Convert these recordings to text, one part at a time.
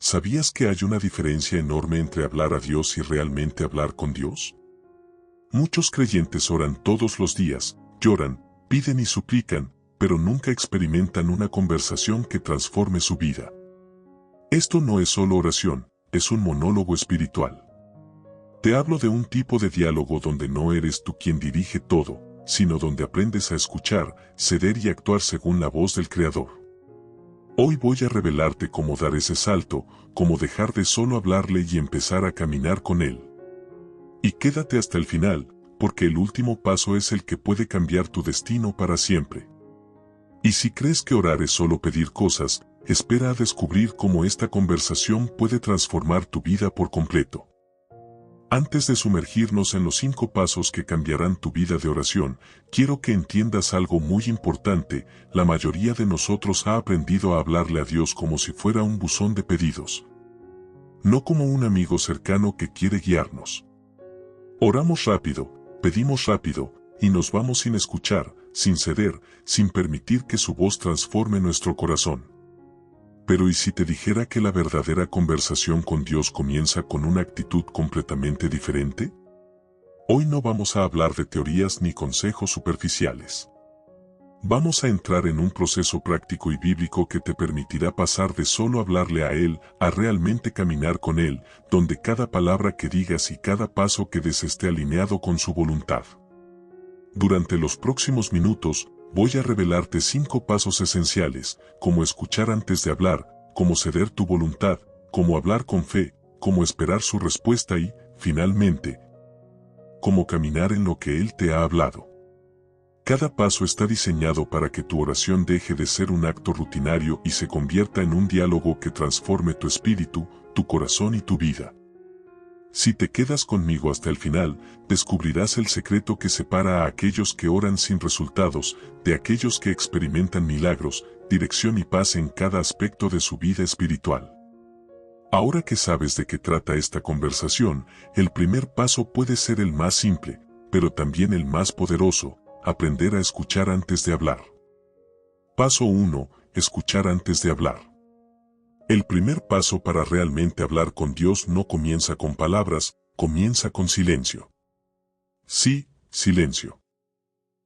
¿Sabías que hay una diferencia enorme entre hablar a Dios y realmente hablar con Dios? Muchos creyentes oran todos los días, lloran, piden y suplican, pero nunca experimentan una conversación que transforme su vida. Esto no es solo oración, es un monólogo espiritual. Te hablo de un tipo de diálogo donde no eres tú quien dirige todo, sino donde aprendes a escuchar, ceder y actuar según la voz del Creador. Hoy voy a revelarte cómo dar ese salto, cómo dejar de solo hablarle y empezar a caminar con Él. Y quédate hasta el final, porque el último paso es el que puede cambiar tu destino para siempre. Y si crees que orar es solo pedir cosas, espera a descubrir cómo esta conversación puede transformar tu vida por completo. Antes de sumergirnos en los 5 pasos que cambiarán tu vida de oración, quiero que entiendas algo muy importante: la mayoría de nosotros ha aprendido a hablarle a Dios como si fuera un buzón de pedidos. No como un amigo cercano que quiere guiarnos. Oramos rápido, pedimos rápido, y nos vamos sin escuchar, sin ceder, sin permitir que su voz transforme nuestro corazón. Pero ¿y si te dijera que la verdadera conversación con Dios comienza con una actitud completamente diferente? Hoy no vamos a hablar de teorías ni consejos superficiales. Vamos a entrar en un proceso práctico y bíblico que te permitirá pasar de solo hablarle a Él a realmente caminar con Él, donde cada palabra que digas y cada paso que des esté alineado con su voluntad. Durante los próximos minutos, voy a revelarte 5 pasos esenciales: cómo escuchar antes de hablar, cómo ceder tu voluntad, cómo hablar con fe, cómo esperar su respuesta y, finalmente, cómo caminar en lo que Él te ha hablado. Cada paso está diseñado para que tu oración deje de ser un acto rutinario y se convierta en un diálogo que transforme tu espíritu, tu corazón y tu vida. Si te quedas conmigo hasta el final, descubrirás el secreto que separa a aquellos que oran sin resultados de aquellos que experimentan milagros, dirección y paz en cada aspecto de su vida espiritual. Ahora que sabes de qué trata esta conversación, el primer paso puede ser el más simple, pero también el más poderoso: aprender a escuchar antes de hablar. Paso 1. Escuchar antes de hablar. El primer paso para realmente hablar con Dios no comienza con palabras, comienza con silencio. Sí, silencio.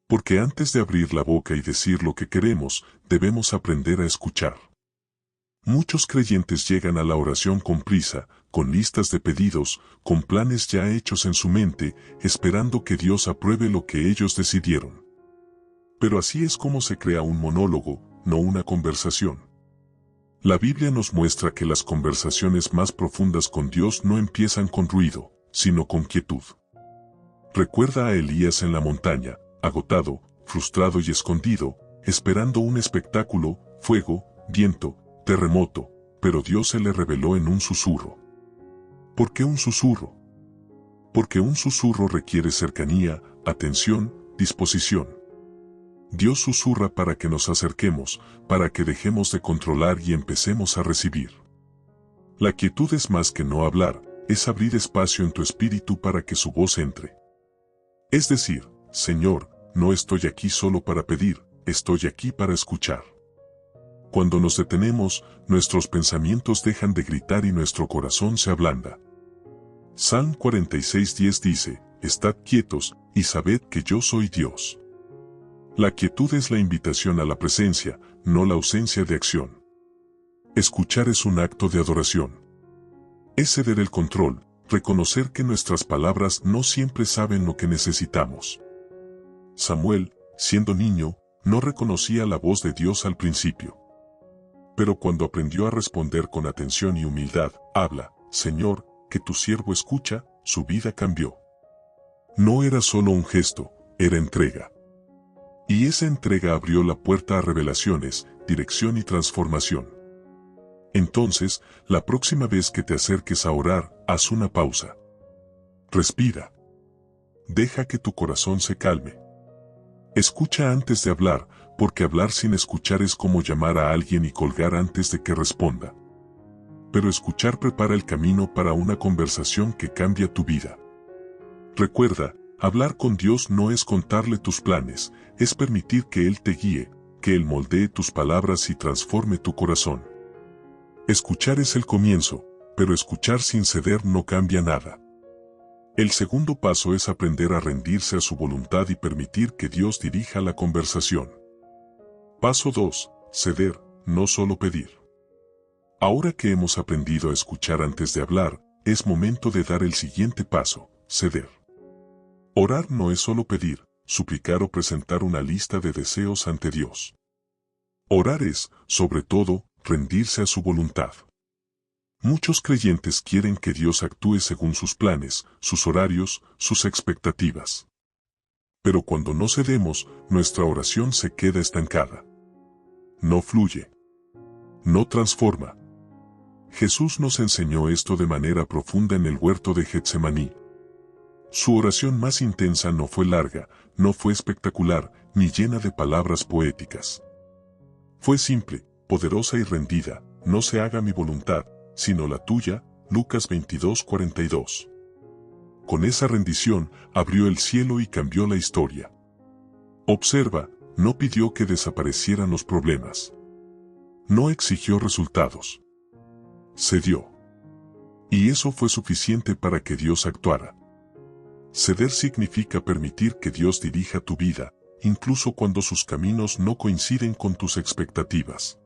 Porque antes de abrir la boca y decir lo que queremos, debemos aprender a escuchar. Muchos creyentes llegan a la oración con prisa, con listas de pedidos, con planes ya hechos en su mente, esperando que Dios apruebe lo que ellos decidieron. Pero así es como se crea un monólogo, no una conversación. La Biblia nos muestra que las conversaciones más profundas con Dios no empiezan con ruido, sino con quietud. Recuerda a Elías en la montaña, agotado, frustrado y escondido, esperando un espectáculo: fuego, viento, terremoto, pero Dios se le reveló en un susurro. ¿Por qué un susurro? Porque un susurro requiere cercanía, atención, disposición. Dios susurra para que nos acerquemos, para que dejemos de controlar y empecemos a recibir. La quietud es más que no hablar, es abrir espacio en tu espíritu para que su voz entre. Es decir: Señor, no estoy aquí solo para pedir, estoy aquí para escuchar. Cuando nos detenemos, nuestros pensamientos dejan de gritar y nuestro corazón se ablanda. Salmo 46:10 dice: Estad quietos, y sabed que yo soy Dios. La quietud es la invitación a la presencia, no la ausencia de acción. Escuchar es un acto de adoración. Es ceder el control, reconocer que nuestras palabras no siempre saben lo que necesitamos. Samuel, siendo niño, no reconocía la voz de Dios al principio. Pero cuando aprendió a responder con atención y humildad: habla, Señor, que tu siervo escucha, su vida cambió. No era solo un gesto, era entrega. Y esa entrega abrió la puerta a revelaciones, dirección y transformación. Entonces, la próxima vez que te acerques a orar, haz una pausa. Respira. Deja que tu corazón se calme. Escucha antes de hablar, porque hablar sin escuchar es como llamar a alguien y colgar antes de que responda. Pero escuchar prepara el camino para una conversación que cambia tu vida. Recuerda, hablar con Dios no es contarle tus planes, es permitir que Él te guíe, que Él moldee tus palabras y transforme tu corazón. Escuchar es el comienzo, pero escuchar sin ceder no cambia nada. El segundo paso es aprender a rendirse a su voluntad y permitir que Dios dirija la conversación. Paso 2. Ceder, no solo pedir. Ahora que hemos aprendido a escuchar antes de hablar, es momento de dar el siguiente paso, ceder. Orar no es solo pedir, suplicar o presentar una lista de deseos ante Dios. Orar es, sobre todo, rendirse a su voluntad. Muchos creyentes quieren que Dios actúe según sus planes, sus horarios, sus expectativas. Pero cuando no cedemos, nuestra oración se queda estancada. No fluye. No transforma. Jesús nos enseñó esto de manera profunda en el huerto de Getsemaní. Su oración más intensa no fue larga, no fue espectacular, ni llena de palabras poéticas. Fue simple, poderosa y rendida: no se haga mi voluntad, sino la tuya. Lucas 22:42. Con esa rendición, abrió el cielo y cambió la historia. Observa, no pidió que desaparecieran los problemas. No exigió resultados. Cedió. Y eso fue suficiente para que Dios actuara. Ceder significa permitir que Dios dirija tu vida, incluso cuando sus caminos no coinciden con tus expectativas.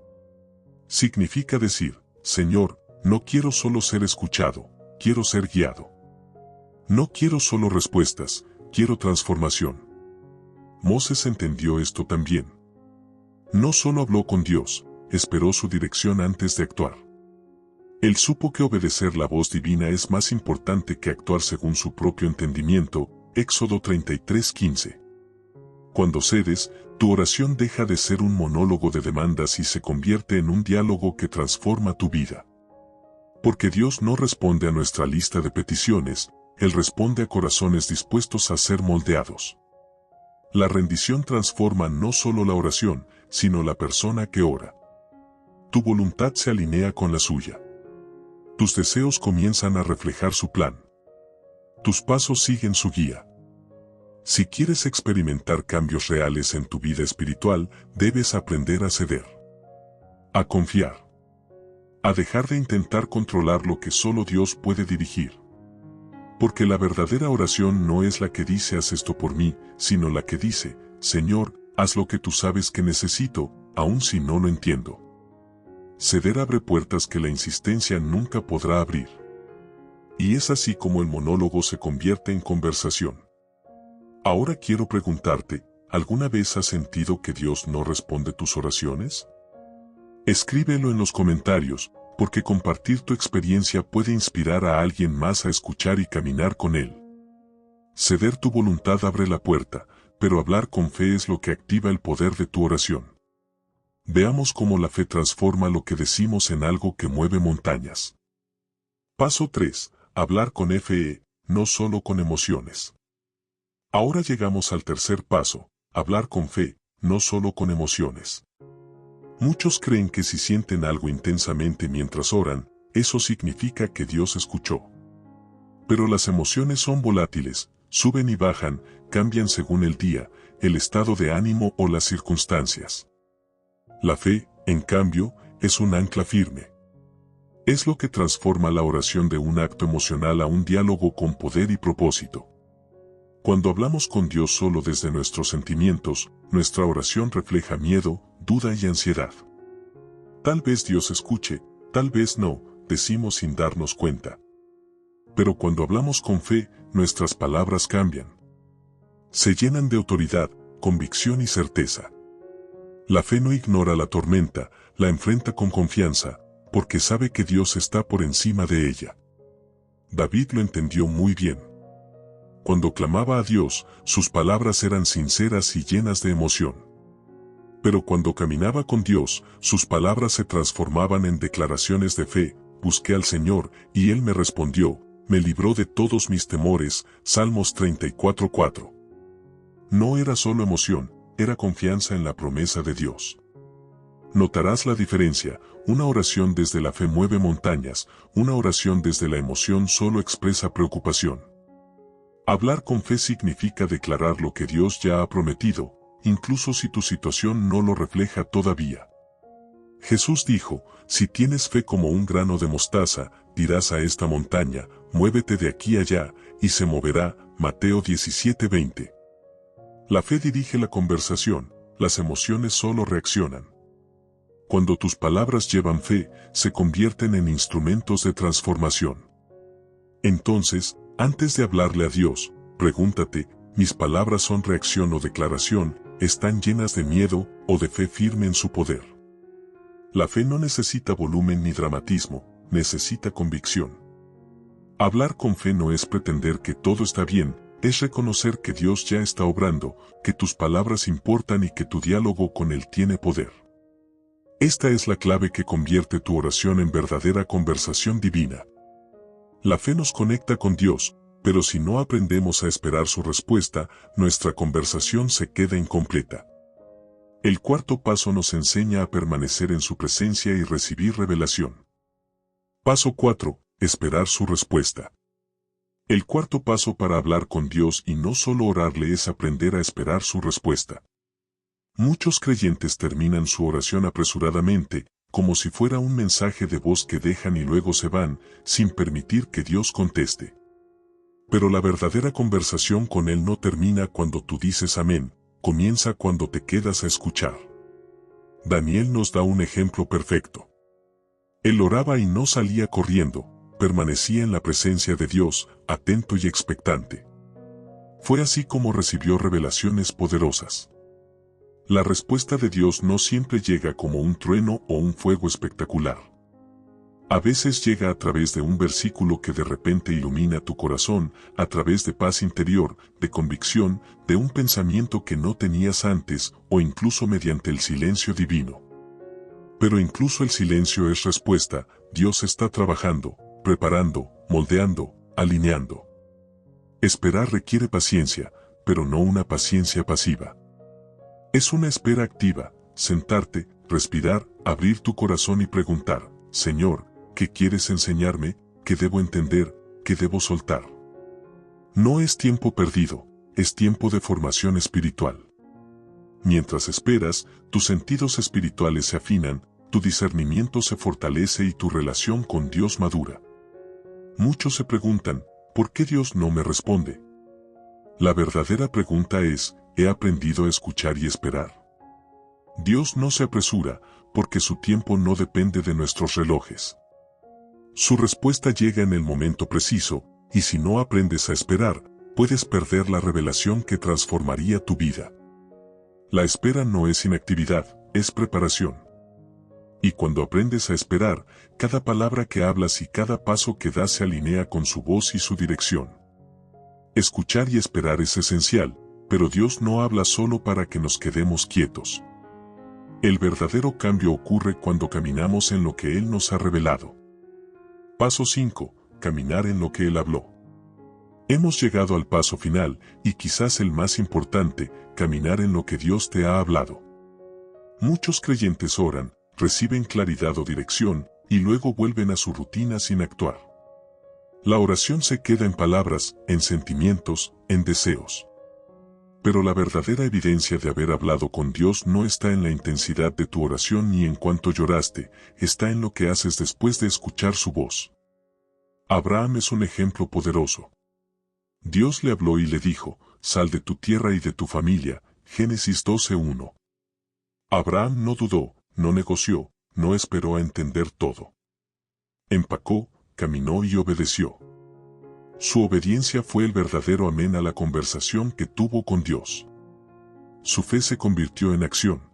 Significa decir: Señor, no quiero solo ser escuchado, quiero ser guiado. No quiero solo respuestas, quiero transformación. Moisés entendió esto también. No solo habló con Dios, esperó su dirección antes de actuar. Él supo que obedecer la voz divina es más importante que actuar según su propio entendimiento. Éxodo 33:15. Cuando cedes, tu oración deja de ser un monólogo de demandas y se convierte en un diálogo que transforma tu vida. Porque Dios no responde a nuestra lista de peticiones, Él responde a corazones dispuestos a ser moldeados. La rendición transforma no solo la oración, sino la persona que ora. Tu voluntad se alinea con la suya. Tus deseos comienzan a reflejar su plan. Tus pasos siguen su guía. Si quieres experimentar cambios reales en tu vida espiritual, debes aprender a ceder. A confiar. A dejar de intentar controlar lo que solo Dios puede dirigir. Porque la verdadera oración no es la que dice: haz esto por mí, sino la que dice: Señor, haz lo que tú sabes que necesito, aun si no lo entiendo. Ceder abre puertas que la insistencia nunca podrá abrir. Y es así como el monólogo se convierte en conversación. Ahora quiero preguntarte, ¿alguna vez has sentido que Dios no responde tus oraciones? Escríbelo en los comentarios, porque compartir tu experiencia puede inspirar a alguien más a escuchar y caminar con Él. Ceder tu voluntad abre la puerta, pero hablar con fe es lo que activa el poder de tu oración. Veamos cómo la fe transforma lo que decimos en algo que mueve montañas. Paso 3. Hablar con fe, no solo con emociones. Ahora llegamos al tercer paso, hablar con fe, no solo con emociones. Muchos creen que si sienten algo intensamente mientras oran, eso significa que Dios escuchó. Pero las emociones son volátiles, suben y bajan, cambian según el día, el estado de ánimo o las circunstancias. La fe, en cambio, es un ancla firme. Es lo que transforma la oración de un acto emocional a un diálogo con poder y propósito. Cuando hablamos con Dios solo desde nuestros sentimientos, nuestra oración refleja miedo, duda y ansiedad. Tal vez Dios escuche, tal vez no, decimos sin darnos cuenta. Pero cuando hablamos con fe, nuestras palabras cambian. Se llenan de autoridad, convicción y certeza. La fe no ignora la tormenta, la enfrenta con confianza, porque sabe que Dios está por encima de ella. David lo entendió muy bien. Cuando clamaba a Dios, sus palabras eran sinceras y llenas de emoción. Pero cuando caminaba con Dios, sus palabras se transformaban en declaraciones de fe: busqué al Señor, y Él me respondió, me libró de todos mis temores. Salmos 34:4. No era solo emoción, era confianza en la promesa de Dios. Notarás la diferencia: una oración desde la fe mueve montañas, una oración desde la emoción solo expresa preocupación. Hablar con fe significa declarar lo que Dios ya ha prometido, incluso si tu situación no lo refleja todavía. Jesús dijo, si tienes fe como un grano de mostaza, dirás a esta montaña, muévete de aquí allá, y se moverá. Mateo 17:20. La fe dirige la conversación, las emociones solo reaccionan. Cuando tus palabras llevan fe, se convierten en instrumentos de transformación. Entonces, antes de hablarle a Dios, pregúntate, ¿mis palabras son reacción o declaración? ¿Están llenas de miedo o de fe firme en su poder? La fe no necesita volumen ni dramatismo, necesita convicción. Hablar con fe no es pretender que todo está bien, es reconocer que Dios ya está obrando, que tus palabras importan y que tu diálogo con Él tiene poder. Esta es la clave que convierte tu oración en verdadera conversación divina. La fe nos conecta con Dios, pero si no aprendemos a esperar su respuesta, nuestra conversación se queda incompleta. El cuarto paso nos enseña a permanecer en su presencia y recibir revelación. Paso 4. Esperar su respuesta. El cuarto paso para hablar con Dios y no solo orarle es aprender a esperar su respuesta. Muchos creyentes terminan su oración apresuradamente, como si fuera un mensaje de voz que dejan y luego se van, sin permitir que Dios conteste. Pero la verdadera conversación con Él no termina cuando tú dices amén, comienza cuando te quedas a escuchar. Daniel nos da un ejemplo perfecto. Él oraba y no salía corriendo, permanecía en la presencia de Dios, atento y expectante. Fue así como recibió revelaciones poderosas. La respuesta de Dios no siempre llega como un trueno o un fuego espectacular. A veces llega a través de un versículo que de repente ilumina tu corazón, a través de paz interior, de convicción, de un pensamiento que no tenías antes, o incluso mediante el silencio divino. Pero incluso el silencio es respuesta, Dios está trabajando, preparando, moldeando, alineando. Esperar requiere paciencia, pero no una paciencia pasiva. Es una espera activa, sentarte, respirar, abrir tu corazón y preguntar, Señor, ¿qué quieres enseñarme? ¿Qué debo entender? ¿Qué debo soltar? No es tiempo perdido, es tiempo de formación espiritual. Mientras esperas, tus sentidos espirituales se afinan, tu discernimiento se fortalece y tu relación con Dios madura. Muchos se preguntan, ¿por qué Dios no me responde? La verdadera pregunta es, ¿he aprendido a escuchar y esperar? Dios no se apresura, porque su tiempo no depende de nuestros relojes. Su respuesta llega en el momento preciso, y si no aprendes a esperar, puedes perder la revelación que transformaría tu vida. La espera no es inactividad, es preparación. Y cuando aprendes a esperar, cada palabra que hablas y cada paso que das se alinea con su voz y su dirección. Escuchar y esperar es esencial, pero Dios no habla solo para que nos quedemos quietos. El verdadero cambio ocurre cuando caminamos en lo que Él nos ha revelado. Paso 5. Caminar en lo que Él habló. Hemos llegado al paso final, y quizás el más importante, caminar en lo que Dios te ha hablado. Muchos creyentes oran, reciben claridad o dirección, y luego vuelven a su rutina sin actuar. La oración se queda en palabras, en sentimientos, en deseos. Pero la verdadera evidencia de haber hablado con Dios no está en la intensidad de tu oración ni en cuánto lloraste, está en lo que haces después de escuchar su voz. Abraham es un ejemplo poderoso. Dios le habló y le dijo, sal de tu tierra y de tu familia, Génesis 12:1. Abraham no dudó, no negoció, no esperó a entender todo. Empacó, caminó y obedeció. Su obediencia fue el verdadero amén a la conversación que tuvo con Dios. Su fe se convirtió en acción.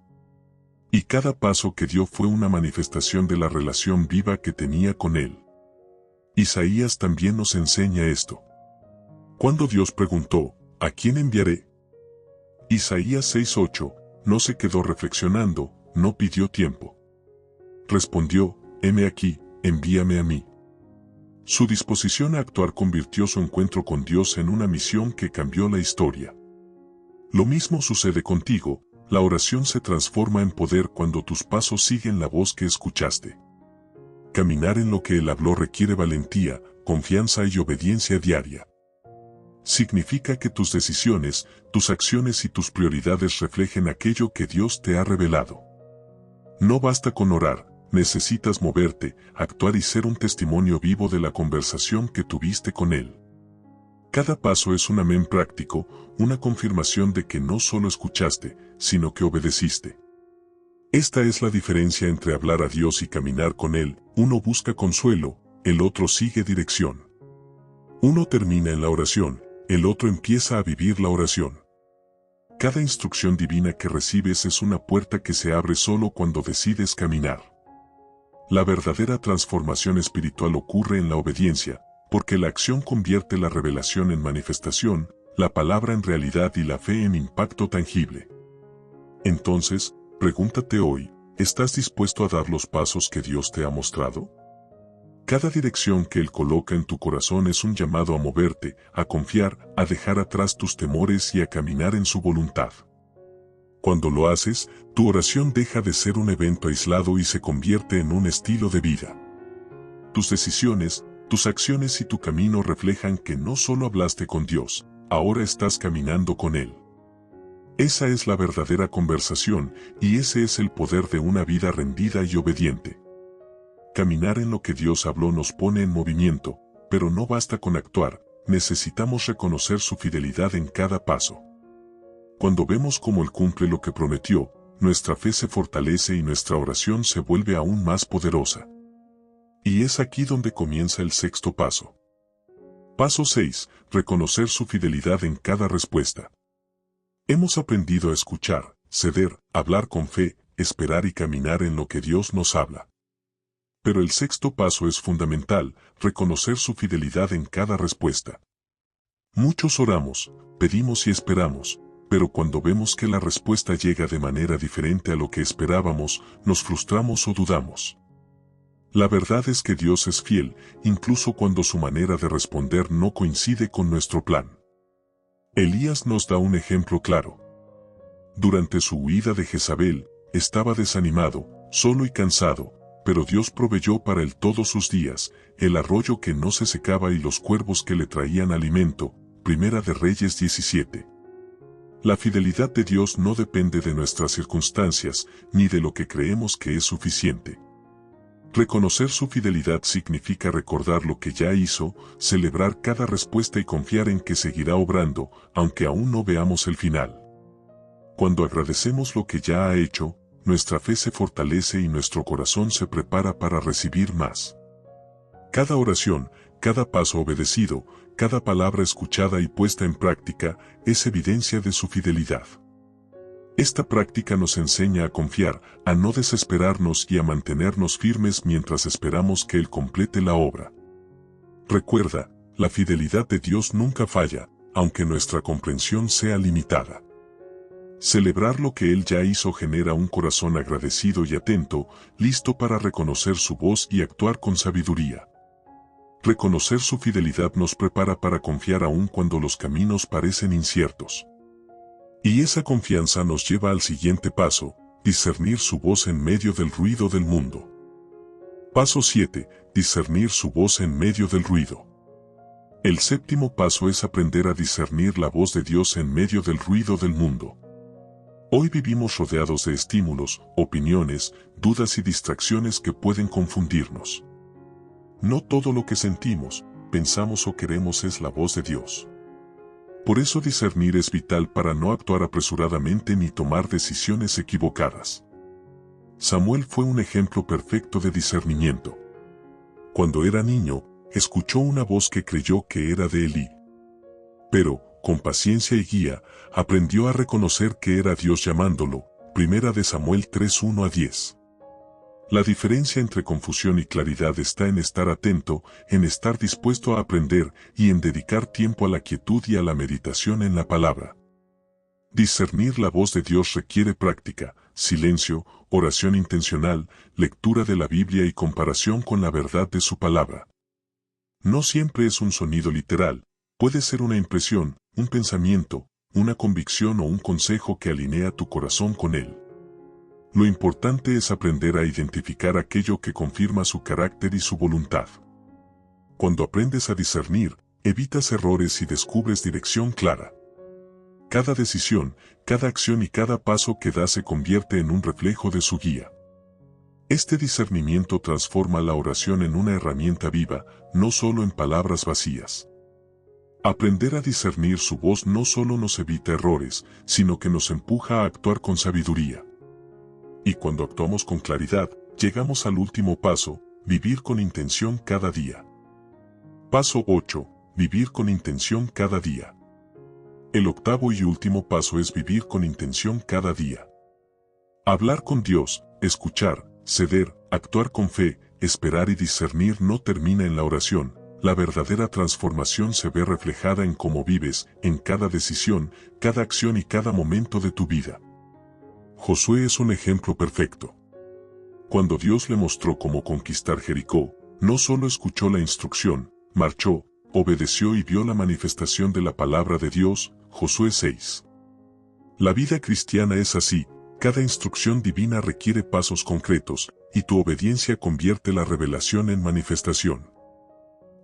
Y cada paso que dio fue una manifestación de la relación viva que tenía con Él. Isaías también nos enseña esto. Cuando Dios preguntó, ¿a quién enviaré? Isaías 6:8, no se quedó reflexionando, no pidió tiempo. Respondió, heme aquí, envíame a mí. Su disposición a actuar convirtió su encuentro con Dios en una misión que cambió la historia. Lo mismo sucede contigo, la oración se transforma en poder cuando tus pasos siguen la voz que escuchaste. Caminar en lo que Él habló requiere valentía, confianza y obediencia diaria. Significa que tus decisiones, tus acciones y tus prioridades reflejen aquello que Dios te ha revelado. No basta con orar, necesitas moverte, actuar y ser un testimonio vivo de la conversación que tuviste con Él. Cada paso es un amén práctico, una confirmación de que no solo escuchaste, sino que obedeciste. Esta es la diferencia entre hablar a Dios y caminar con Él. Uno busca consuelo, el otro sigue dirección. Uno termina en la oración, el otro empieza a vivir la oración. Cada instrucción divina que recibes es una puerta que se abre solo cuando decides caminar. La verdadera transformación espiritual ocurre en la obediencia, porque la acción convierte la revelación en manifestación, la palabra en realidad y la fe en impacto tangible. Entonces, pregúntate hoy, ¿estás dispuesto a dar los pasos que Dios te ha mostrado? Cada dirección que Él coloca en tu corazón es un llamado a moverte, a confiar, a dejar atrás tus temores y a caminar en su voluntad. Cuando lo haces, tu oración deja de ser un evento aislado y se convierte en un estilo de vida. Tus decisiones, tus acciones y tu camino reflejan que no solo hablaste con Dios, ahora estás caminando con Él. Esa es la verdadera conversación y ese es el poder de una vida rendida y obediente. Caminar en lo que Dios habló nos pone en movimiento, pero no basta con actuar, necesitamos reconocer su fidelidad en cada paso. Cuando vemos cómo Él cumple lo que prometió, nuestra fe se fortalece y nuestra oración se vuelve aún más poderosa. Y es aquí donde comienza el sexto paso. Paso 6. Reconocer su fidelidad en cada respuesta. Hemos aprendido a escuchar, ceder, hablar con fe, esperar y caminar en lo que Dios nos habla. Pero el sexto paso es fundamental, reconocer su fidelidad en cada respuesta. Muchos oramos, pedimos y esperamos, pero cuando vemos que la respuesta llega de manera diferente a lo que esperábamos, nos frustramos o dudamos. La verdad es que Dios es fiel, incluso cuando su manera de responder no coincide con nuestro plan. Elías nos da un ejemplo claro. Durante su huida de Jezabel, estaba desanimado, solo y cansado, pero Dios proveyó para él todos sus días, el arroyo que no se secaba y los cuervos que le traían alimento. Primera de Reyes 17. La fidelidad de Dios no depende de nuestras circunstancias, ni de lo que creemos que es suficiente. Reconocer su fidelidad significa recordar lo que ya hizo, celebrar cada respuesta y confiar en que seguirá obrando, aunque aún no veamos el final. Cuando agradecemos lo que ya ha hecho, nuestra fe se fortalece y nuestro corazón se prepara para recibir más. Cada oración, cada paso obedecido, cada palabra escuchada y puesta en práctica, es evidencia de su fidelidad. Esta práctica nos enseña a confiar, a no desesperarnos y a mantenernos firmes mientras esperamos que Él complete la obra. Recuerda, la fidelidad de Dios nunca falla, aunque nuestra comprensión sea limitada. Celebrar lo que Él ya hizo genera un corazón agradecido y atento, listo para reconocer su voz y actuar con sabiduría. Reconocer su fidelidad nos prepara para confiar aún cuando los caminos parecen inciertos. Y esa confianza nos lleva al siguiente paso, discernir su voz en medio del ruido del mundo. Paso 7. Discernir su voz en medio del ruido. El séptimo paso es aprender a discernir la voz de Dios en medio del ruido del mundo. Hoy vivimos rodeados de estímulos, opiniones, dudas y distracciones que pueden confundirnos. No todo lo que sentimos, pensamos o queremos es la voz de Dios. Por eso discernir es vital para no actuar apresuradamente ni tomar decisiones equivocadas. Samuel fue un ejemplo perfecto de discernimiento. Cuando era niño, escuchó una voz que creyó que era de Elí. Pero, con paciencia y guía, aprendió a reconocer que era Dios llamándolo. Primera de Samuel 3:1-10. La diferencia entre confusión y claridad está en estar atento, en estar dispuesto a aprender y en dedicar tiempo a la quietud y a la meditación en la palabra. Discernir la voz de Dios requiere práctica, silencio, oración intencional, lectura de la Biblia y comparación con la verdad de su palabra. No siempre es un sonido literal, puede ser una impresión, un pensamiento, una convicción o un consejo que alinea tu corazón con Él. Lo importante es aprender a identificar aquello que confirma su carácter y su voluntad. Cuando aprendes a discernir, evitas errores y descubres dirección clara. Cada decisión, cada acción y cada paso que das se convierte en un reflejo de su guía. Este discernimiento transforma la oración en una herramienta viva, no solo en palabras vacías. Aprender a discernir su voz no solo nos evita errores, sino que nos empuja a actuar con sabiduría. Y cuando actuamos con claridad, llegamos al último paso, vivir con intención cada día. Paso 8. Vivir con intención cada día. El octavo y último paso es vivir con intención cada día. Hablar con Dios, escuchar, ceder, actuar con fe, esperar y discernir no termina en la oración. La verdadera transformación se ve reflejada en cómo vives, en cada decisión, cada acción y cada momento de tu vida. Josué es un ejemplo perfecto. Cuando Dios le mostró cómo conquistar Jericó, no solo escuchó la instrucción, marchó, obedeció y vio la manifestación de la palabra de Dios. Josué 6. La vida cristiana es así, cada instrucción divina requiere pasos concretos, y tu obediencia convierte la revelación en manifestación.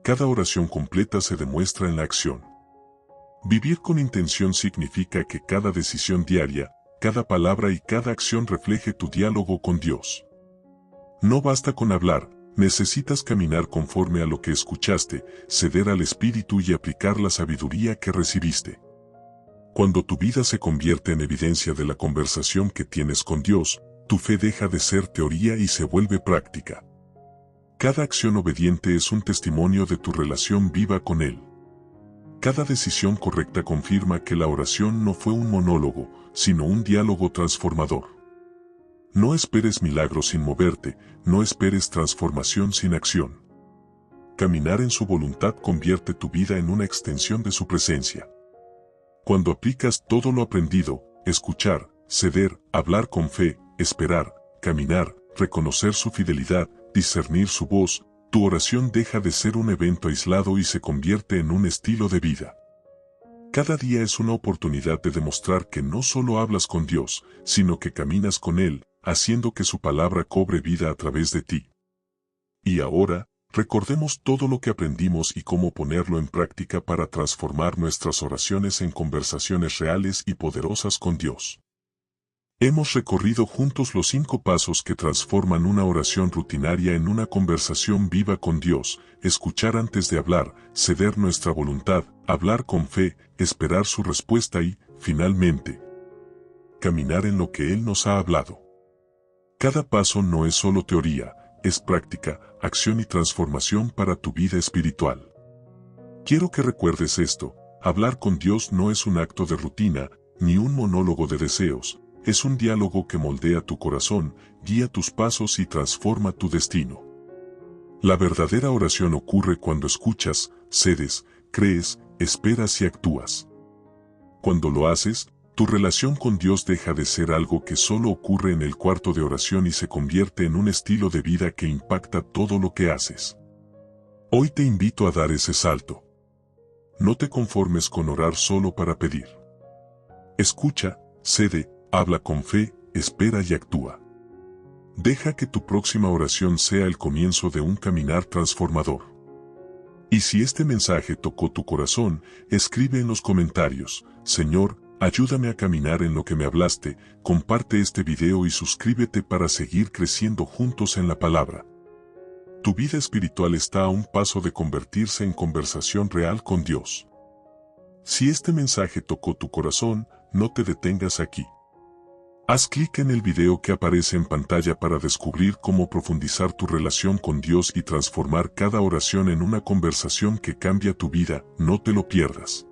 Cada oración completa se demuestra en la acción. Vivir con intención significa que cada decisión diaria, cada palabra y cada acción refleje tu diálogo con Dios. No basta con hablar, necesitas caminar conforme a lo que escuchaste, ceder al Espíritu y aplicar la sabiduría que recibiste. Cuando tu vida se convierte en evidencia de la conversación que tienes con Dios, tu fe deja de ser teoría y se vuelve práctica. Cada acción obediente es un testimonio de tu relación viva con Él. Cada decisión correcta confirma que la oración no fue un monólogo, sino un diálogo transformador. No esperes milagros sin moverte, no esperes transformación sin acción. Caminar en su voluntad convierte tu vida en una extensión de su presencia. Cuando aplicas todo lo aprendido, escuchar, ceder, hablar con fe, esperar, caminar, reconocer su fidelidad, discernir su voz, tu oración deja de ser un evento aislado y se convierte en un estilo de vida. Cada día es una oportunidad de demostrar que no solo hablas con Dios, sino que caminas con Él, haciendo que su palabra cobre vida a través de ti. Y ahora, recordemos todo lo que aprendimos y cómo ponerlo en práctica para transformar nuestras oraciones en conversaciones reales y poderosas con Dios. Hemos recorrido juntos los 5 pasos que transforman una oración rutinaria en una conversación viva con Dios: escuchar antes de hablar, ceder nuestra voluntad, hablar con fe, esperar su respuesta y, finalmente, caminar en lo que Él nos ha hablado. Cada paso no es solo teoría, es práctica, acción y transformación para tu vida espiritual. Quiero que recuerdes esto: hablar con Dios no es un acto de rutina, ni un monólogo de deseos. Es un diálogo que moldea tu corazón, guía tus pasos y transforma tu destino. La verdadera oración ocurre cuando escuchas, cedes, crees, esperas y actúas. Cuando lo haces, tu relación con Dios deja de ser algo que solo ocurre en el cuarto de oración y se convierte en un estilo de vida que impacta todo lo que haces. Hoy te invito a dar ese salto. No te conformes con orar solo para pedir. Escucha, cede, habla con fe, espera y actúa. Deja que tu próxima oración sea el comienzo de un caminar transformador. Y si este mensaje tocó tu corazón, escribe en los comentarios: Señor, ayúdame a caminar en lo que me hablaste. Comparte este video y suscríbete para seguir creciendo juntos en la palabra. Tu vida espiritual está a un paso de convertirse en conversación real con Dios. Si este mensaje tocó tu corazón, no te detengas aquí. Haz clic en el video que aparece en pantalla para descubrir cómo profundizar tu relación con Dios y transformar cada oración en una conversación que cambia tu vida. No te lo pierdas.